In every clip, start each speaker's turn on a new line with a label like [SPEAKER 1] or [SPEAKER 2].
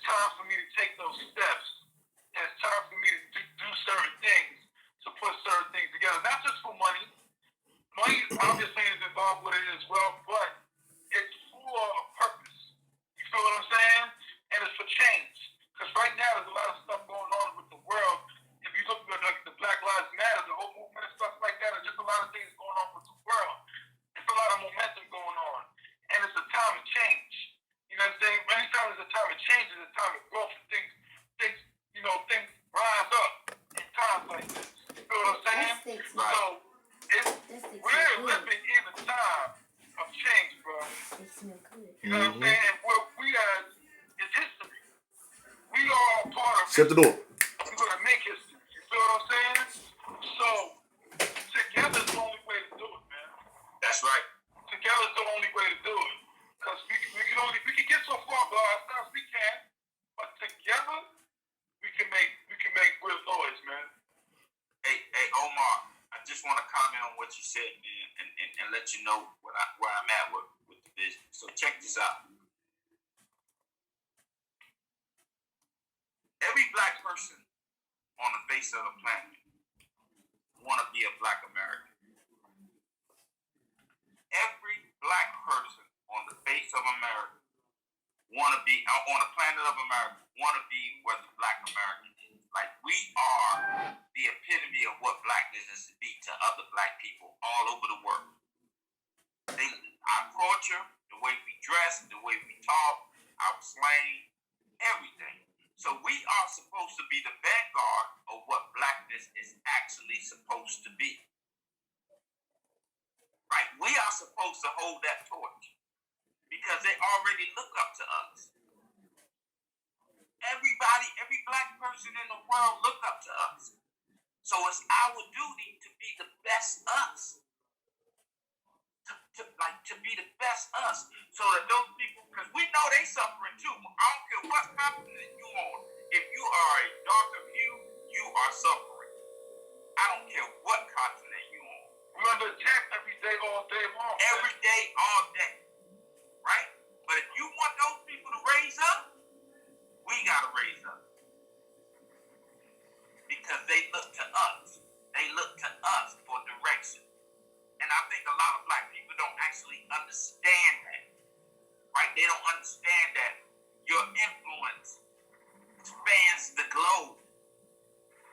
[SPEAKER 1] time for me to take those steps. And it's time for me to do certain things, to put certain things together. Not just for money. Money obviously is involved with it as well, but it's for a purpose. You feel what I'm saying? And it's for change. Because right now there's a lot of stuff going on with the world. If you look at like the Black Lives Matter, the whole movement and stuff like that, there's just a lot of things going on with the world. There's a lot of momentum going on. And it's a time of change. You know what I'm saying? Anytime there's a time of change, there's a time of growth. Things rise up in times like this. You feel what I'm saying? So we're living in a time of change, bro. You know what I'm saying? And what we are is history. We are a part of
[SPEAKER 2] Shut the door.
[SPEAKER 1] We're going to make history. You feel what I'm saying? So together is the only way to do it, man.
[SPEAKER 3] That's right.
[SPEAKER 1] Together is the only way to do it. Because we can get so far by ourselves, we can, but together we can make real noise, man.
[SPEAKER 3] Hey, Omar, I just want to comment on what you said, man, and let you know where I'm at with the vision. So check this out. Every black person on the face of the planet want to be a black American. Every black person on the face of America want to be on the planet of America want to be what the black American is. Like, we are the epitome of what blackness is to be to other black people all over the world. Our culture, the way we dress, the way we talk, our slang, everything. So we are supposed to be the vanguard of what blackness is actually supposed to be. Right? We are supposed to hold that torch because they already look up to us. Everybody, every black person in the world look up to us. So it's our duty to be the best us. To be the best us. So that those people, because we know they suffering too. I don't care what continent you on. If you are a darker hue, you are suffering. I don't care what continent you on.
[SPEAKER 1] We're under attack every day, all day long.
[SPEAKER 3] Every day, all day. Right? But if you want those people to raise up, we got to raise up. Because they look to us. They look to us for direction. And I think a lot of black people don't actually understand that. Right? They don't understand that your influence spans the globe.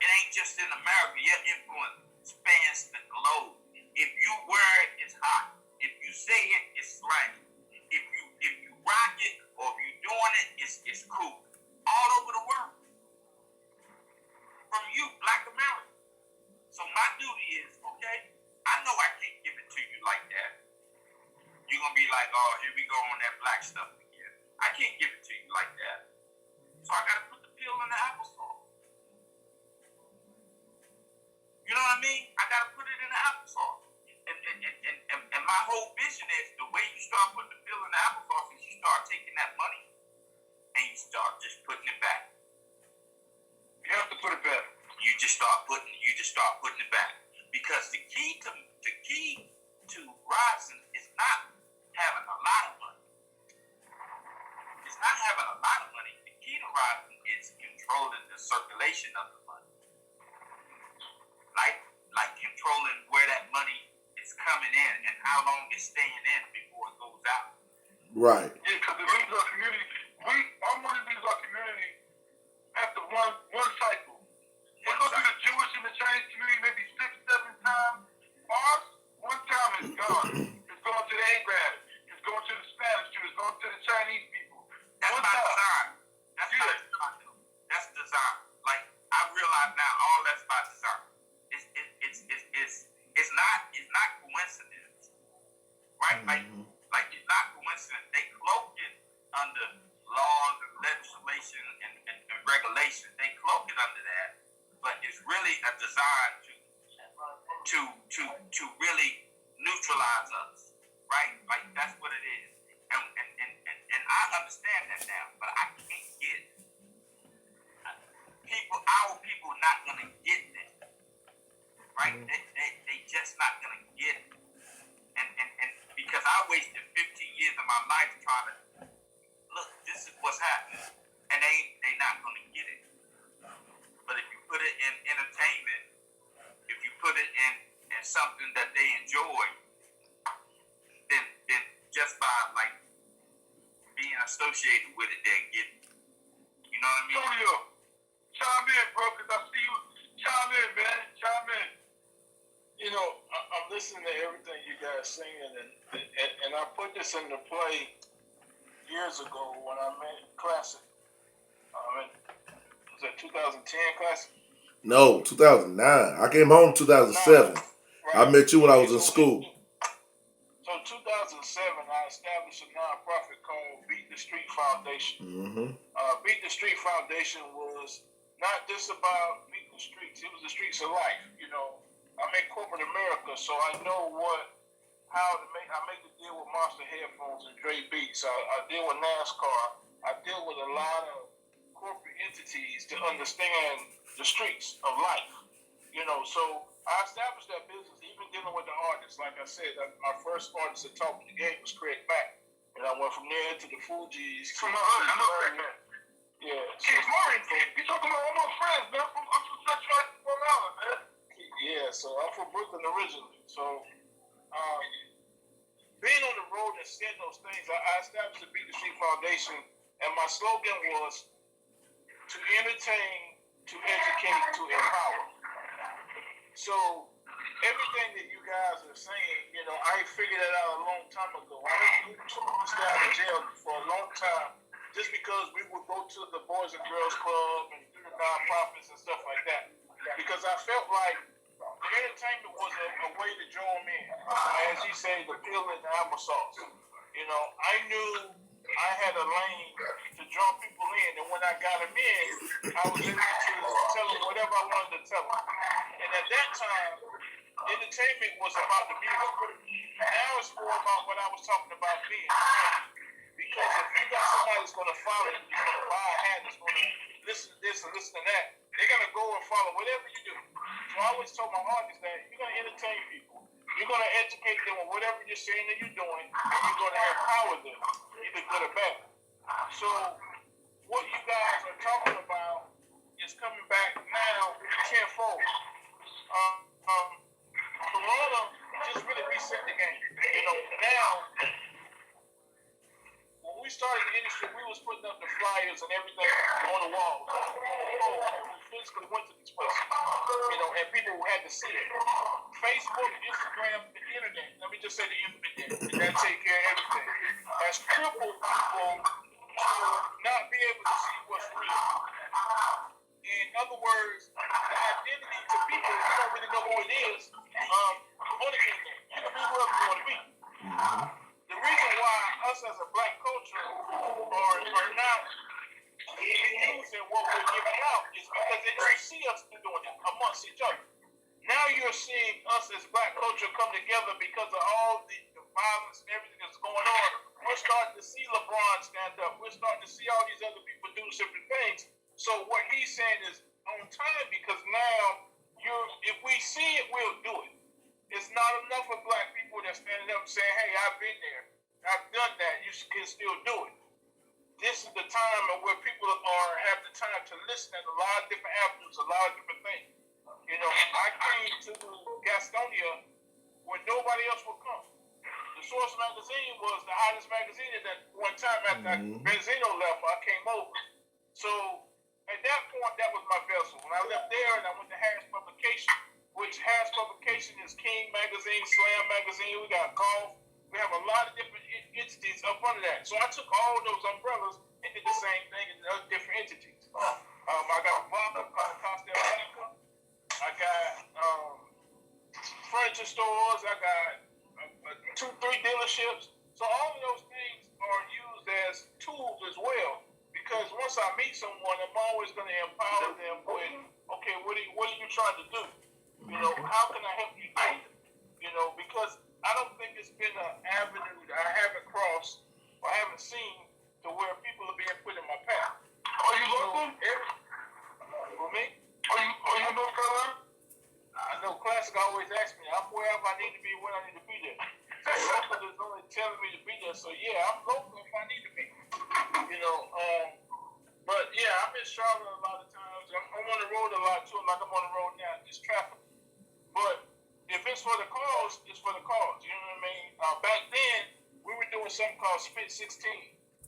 [SPEAKER 3] It ain't just in America. Your influence spans the globe. If you wear it, it's hot. If you say it, it's slang. If you rock it or if you're doing it, it's cool. All over the world. From you, black America. So my duty is, okay, I know I can't give it to you like that. You're going to be like, oh, here we go on that black stuff again. I can't give it to you like that. So I got to put the pill in the applesauce. You know what I mean? I got to put it in the applesauce. And my whole vision is the way you start putting the pill in the applesauce is you start taking that money and you start just putting it back.
[SPEAKER 1] You have to put it back.
[SPEAKER 3] You just start putting it back. Because the key to rising is not having a lot of money. It's not having a lot of money. The key to rising is controlling the circulation of the money. Like controlling where that money is coming in and how long it's staying in before it goes out.
[SPEAKER 2] Right.
[SPEAKER 1] Yeah, because it leaves our community. Our money leaves our community after one cycle. It goes to the Jewish and the Chinese community maybe 6-7 times. Ours, one time is gone. It's going to the Arab. It's going to the Spanish Jews. It's going to the Chinese people.
[SPEAKER 3] That's by design. That's by design. That's design. Like, I realize now all that's by design. It's not coincidence. Right? Like it's not coincidence. They cloak it under laws and legislation and regulation. They cloak it under that. But it's really a design to really neutralize us, right? Like that's what it is, and I understand that now, but I can't get our people not gonna get that, right? They just not gonna get it, and because I wasted 15 years of my life trying to look, this is what's happening, and they ain't associated with it that get it. You know what I mean?
[SPEAKER 1] Antonio, chime in, bro, because I see you. Chime in, man. Chime in.
[SPEAKER 2] You know, I'm listening to everything you guys saying, and I put this into play years ago when I met Classic. Was that 2010 Classic?
[SPEAKER 4] No, 2009. I came home 2007.
[SPEAKER 2] Right.
[SPEAKER 4] I met you when I was in school.
[SPEAKER 2] So 2007, I established a nonprofit called Beat the Street Foundation.
[SPEAKER 4] Mm-hmm.
[SPEAKER 2] Beat the Street Foundation was not just about beating the streets; it was the streets of life. You know, I'm in corporate America, so I know how to make. I make the deal with Monster Headphones and Dre Beats. I deal with NASCAR. I deal with a lot of corporate entities to understand the streets of life. You know, so I established that business, even dealing with the artists. Like I said, my first artist that taught me the game was Craig Mack. And I went from there to the Fugees.
[SPEAKER 1] From the hood, I know Craig Mack.
[SPEAKER 2] Yeah.
[SPEAKER 1] Keith Murray, you talking about all my friends, man. I'm from Central Long Island, man.
[SPEAKER 2] Yeah, so I'm from Brooklyn originally. So being on the road and seeing those things, I established the Beat the Street Foundation, and my slogan was to entertain, to educate, to empower. So everything that you guys are saying, you know, I figured that out a long time ago. I didn't stay out of jail for a long time just because we would go to the Boys and Girls Club and do the nonprofits and stuff like that. Because I felt like the entertainment was a way to draw them in. As you say, the pill and the applesauce. You know, I knew I had a lane to draw people in, and when I got them in, I was able to tell them whatever I wanted to tell them. And at that time, entertainment was about the music. Now it's more about what I was talking about being. Because if you got somebody that's going to follow you, that's going to buy a hat, that's going to listen to this and listen to that, they're going to go and follow whatever you do. So I always told my artists that you're going to entertain people. You're going to educate them on whatever you're saying that you're doing, and you're going to empower them, either good or bad. So what you guys are talking about is coming back now tenfold. Corona just really reset the game. You know, now, when we started the industry, we was putting up the flyers and everything on the walls. We physically went to these places, you know, and people had to see it. Facebook, Instagram, the internet, let me just say the internet, and that take care of everything, has crippled people to not be able to see what's real. In other words, the identity to people, you don't really know who it is, on the internet. You can be whoever you want to be. The reason why us as a black culture are not using what we're giving out is because they don't see us doing it amongst each other. Now you're seeing us as black culture come together because of all the violence and everything that's going on. We're starting to see LeBron stand up. We're starting to see all these other people do different things. So what he's saying is on time, because now if we see it, we'll do it. It's not enough of black people that's standing up and saying, hey, I've been there. I've done that. You can still do it. This is the time where people have the time to listen at a lot of different avenues, a lot of different things. You know, I came to Gastonia when nobody else would come. The Source magazine was the hottest magazine at that one time. After Benzino left, I came over. So at that point, that was my vessel. When I left there and I went to Harris Publication, which Harris Publication is King Magazine, Slam Magazine, we got Golf. We have a lot of different entities up under that. So I took all those umbrellas and did the same thing in other different entities. I got a vodka called Costa Blanca. I got furniture stores. I got 2-3 dealerships. So all of those things are used as tools as well. Because once I meet someone, I'm always going to empower them with, okay, what are you trying to do? You know, how can I help you do it? You know, because I don't think it's been an avenue that I haven't crossed or haven't seen to where people are being put in my path.
[SPEAKER 1] Are you local?
[SPEAKER 2] For me?
[SPEAKER 1] Are you North Carolina?
[SPEAKER 2] I know Classic always asks me, I'm wherever I need to be when I need to be there. So local is only telling me to be there. So yeah, I'm local if I need to be. You know, but yeah, I'm in Charlotte a lot of times. I'm on the road a lot too, like I'm on the road now. It's traffic. But if it's for the cause, it's for the cause. You know what I mean? Back then, we were doing something called Spit 16.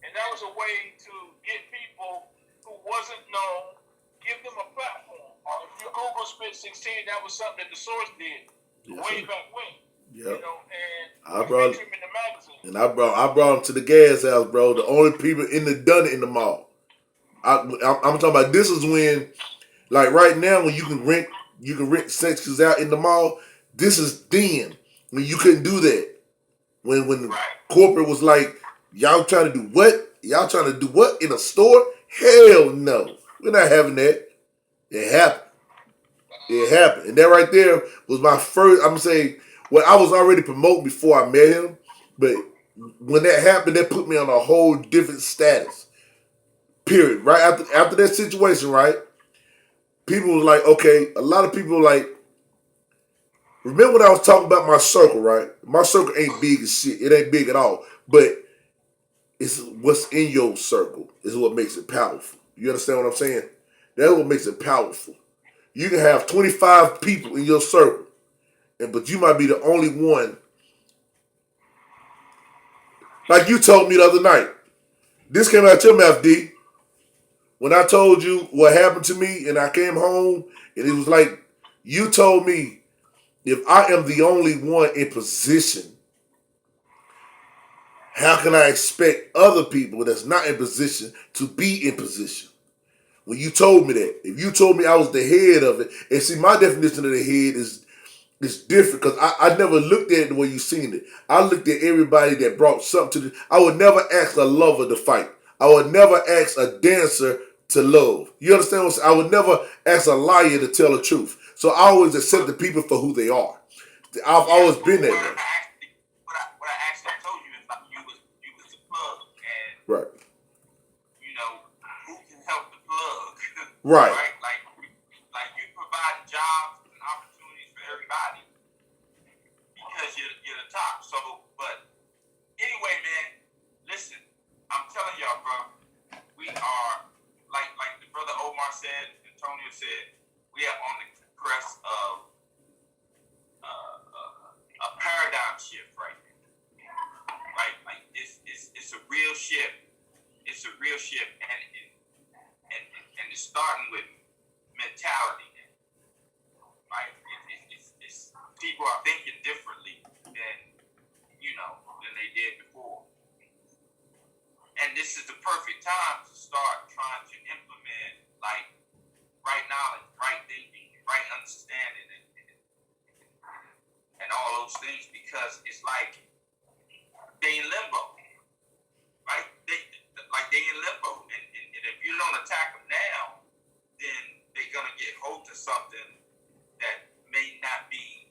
[SPEAKER 2] And that was a way to get people who wasn't known, give them a platform. If you Google Spit 16, that was something that the Source did way back when.
[SPEAKER 4] Yep.
[SPEAKER 2] You know, and
[SPEAKER 4] I
[SPEAKER 2] we
[SPEAKER 4] brought-
[SPEAKER 2] featured him in the magazine.
[SPEAKER 4] And I brought him to the gas house, bro. The only people done it in the mall. I'm talking about, this is when, like right now, when you can rent sections out in the mall. This is then when you couldn't do that. When corporate was like, y'all trying to do what? Y'all trying to do what in a store? Hell no, we're not having that. It happened. It happened, and that right there was my first. I'm gonna say, well, I was already promoting before I met him, but when that happened, that put me on a whole different status. Period. Right after that situation, right? People was like, okay, a lot of people were like, remember when I was talking about my circle, right? My circle ain't big as shit. It ain't big at all. But it's what's in your circle is what makes it powerful. You understand what I'm saying? That's what makes it powerful. You can have 25 people in your circle, but you might be the only one. Like you told me the other night. This came out your mouth, D. When I told you what happened to me and I came home, and it was like, you told me, if I am the only one in position, how can I expect other people that's not in position to be in position? When you told me that, if you told me I was the head of it, and see, my definition of the head is different, because I never looked at it the way you seen it. I looked at everybody that brought something to the. I would never ask a lover to fight. I would never ask a dancer to love. You understand what I'm saying? I would never ask a liar to tell the truth. So I always accept the people for who they are. I've always been that way.
[SPEAKER 3] What I actually told you is like you was the plug, and
[SPEAKER 4] Right.
[SPEAKER 3] you know who can help the plug,
[SPEAKER 4] Right.
[SPEAKER 3] Right? Like you provide jobs and opportunities for everybody because you're the top. So, but anyway, man, listen, I'm telling y'all, bro, we are like the brother Omar said, Antonio said, we are on the crest of a paradigm shift right now. Right? Like it's a real shift. It's a real shift, and it's starting with mentality. Right? It's people are thinking differently than they did before. And this is the perfect time to start trying to implement like right knowledge, right thinking, right understanding, and all those things, because it's like they in limbo, right? They in limbo, and if you don't attack them now, then they're gonna get hold to something that may not be,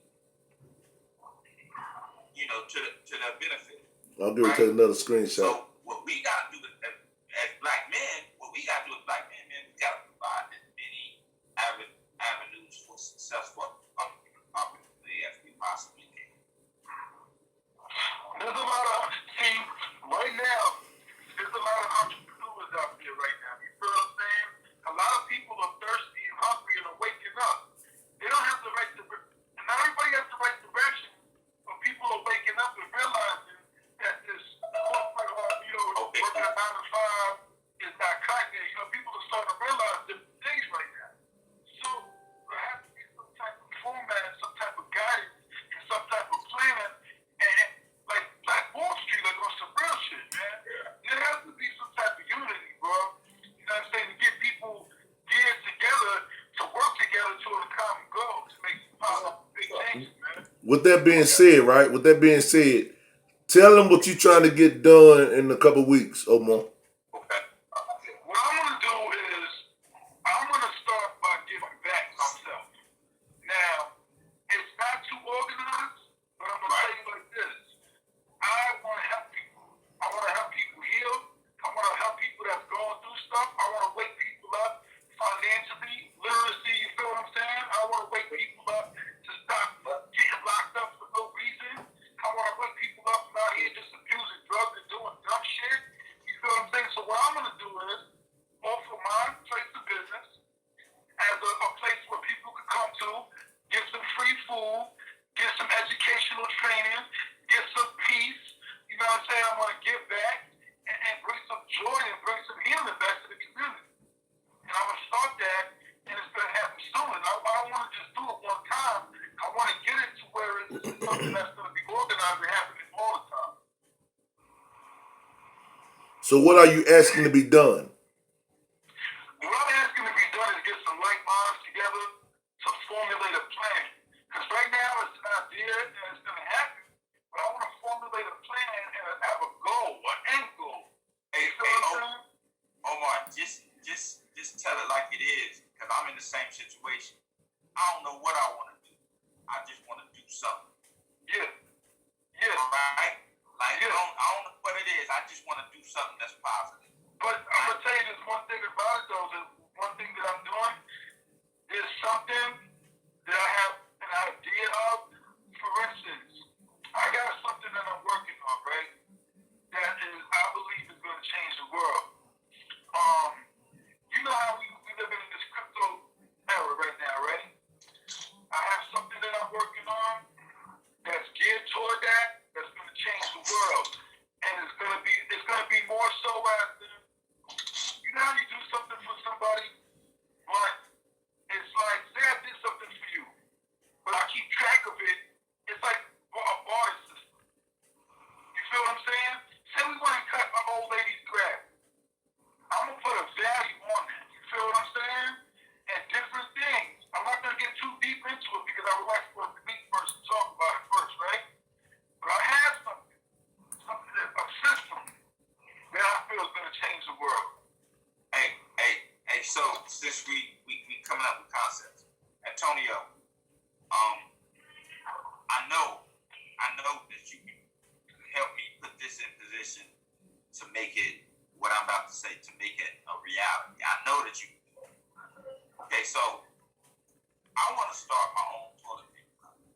[SPEAKER 3] to their benefit.
[SPEAKER 4] I'll give it to another screenshot.
[SPEAKER 3] So what we gotta do as black men, we gotta provide as many avenues for successful opportunity as we possibly can.
[SPEAKER 1] There's a lot of, right now, there's a lot of entrepreneurs out there right now. You feel what I'm saying? A lot of people are thirsty and hungry and are waking up. They don't have the right and not everybody has the right direction, but people are waking up and realizing that this corporate, working a 9 to 5 is not cutting it. People are starting to realize different things right now. So there has to be some type of format, some type of guidance, and some type of plan. And like Black Wall Street, like on some real shit, man. There has to be some type of unity, bro. You know what I'm saying? To get people geared together to work together toward a common goal to make some positive big changes, man.
[SPEAKER 4] With that being said, right? With that being said, tell them what you're trying to get done in a couple weeks, Omar.
[SPEAKER 1] Okay. What I'm gonna do is I'm gonna start by giving back myself. Now, it's not too organized, but I'm gonna tell you like this. I wanna help people. I wanna help people heal. I wanna help people that's going through stuff. I wanna wake people up financially, literacy, you feel what I'm saying? I wanna wake people up to stop getting locked up for no reason. I wanna wake people up from out here just abusing drugs and doing dumb shit. You feel what I'm saying?
[SPEAKER 4] So what are you asking to be done?
[SPEAKER 1] What I'm asking to be done is get some like minds together to formulate a plan. Because right now it's an idea and it's going to happen, but I want to formulate a plan and have a goal, an end goal.
[SPEAKER 3] Hey,
[SPEAKER 1] You feel what I'm saying?
[SPEAKER 3] Omar, just tell it like it is, because I'm in the same situation. I don't know what I want to do. I just want to do something.
[SPEAKER 1] Yeah. Yeah.
[SPEAKER 3] Right? Like,
[SPEAKER 1] Yeah.
[SPEAKER 3] I don't know what it is. I just want to do something that's positive.
[SPEAKER 1] But I'm going to tell you this one thing about it, though. The one thing that I'm doing is something that I have an idea of. For instance, I got something that I'm working on, right? That is, I believe, is going to change the world. You know how we live in this crypto era right now, right? I have something that I'm working on that's geared toward that. That's going to change the world, and it's going to be more so as the, you know how you do something for somebody, but it's like, say I did something for you, but I keep track of it. It's like a barter system. You feel what I'm saying? Say we want to cut my old lady's grass. I'm going to put a value on that. You feel what I'm saying? And different things. I'm not going to get too deep into it because I would like for us to meet first and talk about it first, right? But I have a system that I feel is going to change the world.
[SPEAKER 3] Hey, so since we coming up with concepts, Antonio, I know that you can help me put this in position to make it what I'm about to say, to make it a reality. I know that you can do it. Okay, so I want to start my own toilet paper company.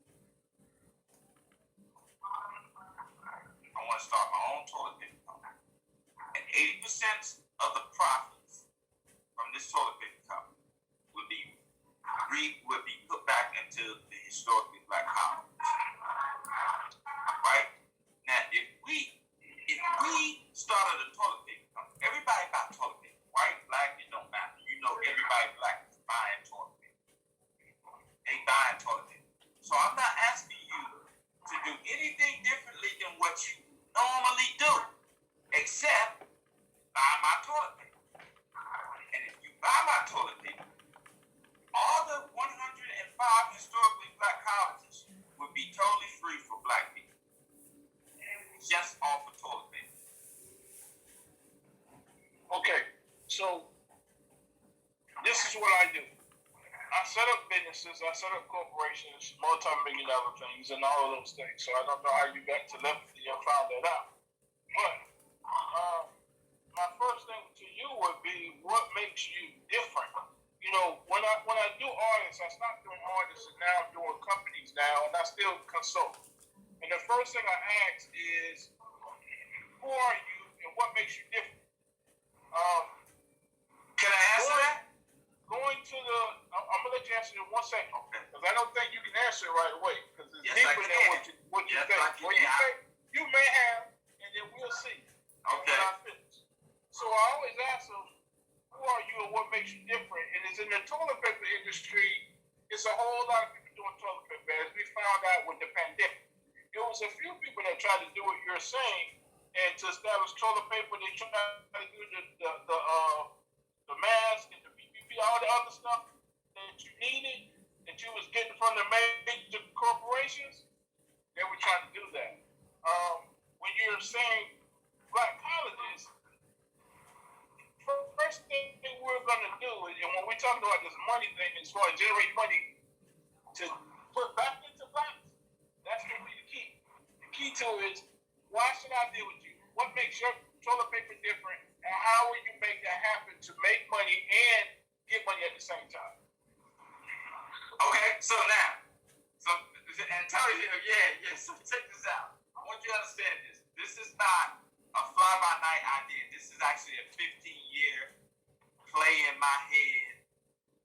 [SPEAKER 3] I want to start my own toilet paper company. And 80% of the profits from this toilet paper company would be put back into the historically black colonies. Right? Now, if we started a toilet paper company, everybody buy toilet paper, white, black, it don't matter. You know everybody black is buying toilet paper. They buying toilet paper. So I'm not asking you to do anything differently than what you normally do, except buy my toilet paper. And if you buy my toilet paper, all the 105 historically black colleges would be totally free for black people. Just off of toilet paper.
[SPEAKER 2] Okay, so this is what I do. I set up businesses, I set up corporations, multi-million-dollar things, and all of those things. So I don't know how you got telepathy and found that out. But my first thing to you would be, what makes you different? You know, when I do artists, I stopped doing artists and now I'm doing companies now, and I still consult. And the first thing I ask is, who are you and what makes you different?
[SPEAKER 3] Can I answer that?
[SPEAKER 2] Going to the, I'm gonna let you answer in 1 second,
[SPEAKER 3] Okay.
[SPEAKER 2] because I don't think you can answer it right away, because it's
[SPEAKER 3] Yes,
[SPEAKER 2] deeper
[SPEAKER 3] I
[SPEAKER 2] than
[SPEAKER 3] can.
[SPEAKER 2] what you
[SPEAKER 3] Yes,
[SPEAKER 2] think.
[SPEAKER 3] I can.
[SPEAKER 2] What you think, you may have, and then we'll see.
[SPEAKER 3] Okay.
[SPEAKER 2] When I finish. So I always ask them, who are you and what makes you different? And it's in the toilet paper industry, it's a whole lot of people doing toilet paper, as we found out with the pandemic. There was a few people that tried to do what you're saying, and to establish toilet paper, they tried to do the mask and the PPP, all the other stuff that you needed, that you was getting from the major corporations. They were trying to do that. When you're saying black colleges, first thing we're going to do, and when we talk about this money thing, as far as generate money to put back into blacks, that's going to be the key. The key to it is, why should I deal with you? What makes your toilet paper different? And how will you make that happen to make money and get money at the same time?
[SPEAKER 3] Okay, so Antonio, so check this out. I want you to understand this. This is not a fly-by-night idea. This is actually a 15-year play in my head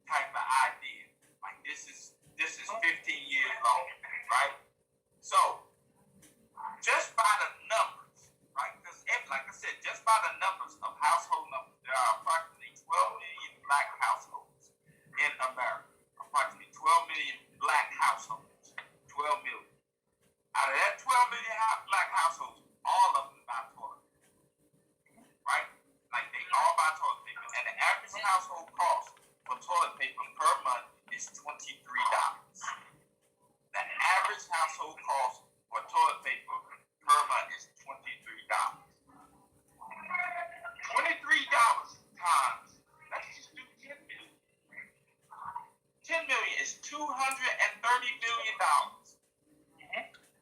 [SPEAKER 3] type of idea. Like this is 15 years long, right? So just by the numbers, right? Because like I said, just by the numbers of household numbers, there are approximately 12 million black households in America. Approximately 12 million black households. 12 million. Out of that 12 million black households, all of them buy toilet paper. Right? household cost for toilet paper per month is $23. The average household cost for toilet paper per month is $23. $23 times, let's just do 10 million. 10 million is $230 million.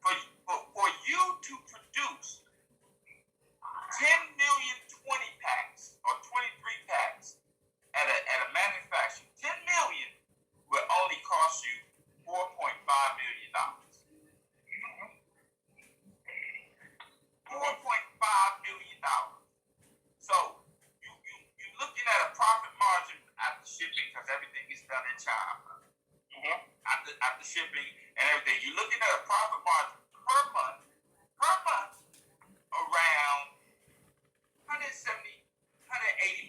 [SPEAKER 3] For you to produce 10 million 20 packs or 23 packs at a manufacturer, 10 million will only cost you $4.5 million. $4.5 million. So you're looking at a profit margin after shipping, because everything is done in China. After shipping and everything, you're looking at a profit margin per month around $180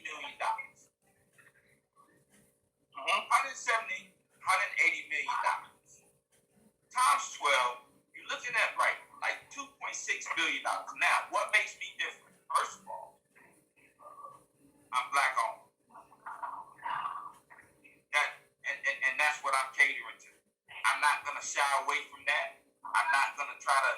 [SPEAKER 3] million. $180 million. Times 12, you're looking at like $2.6 billion. Now, what makes me different? First of all, I'm black owned. And that's what I'm catering to. I'm not gonna shy away from that. I'm not gonna try to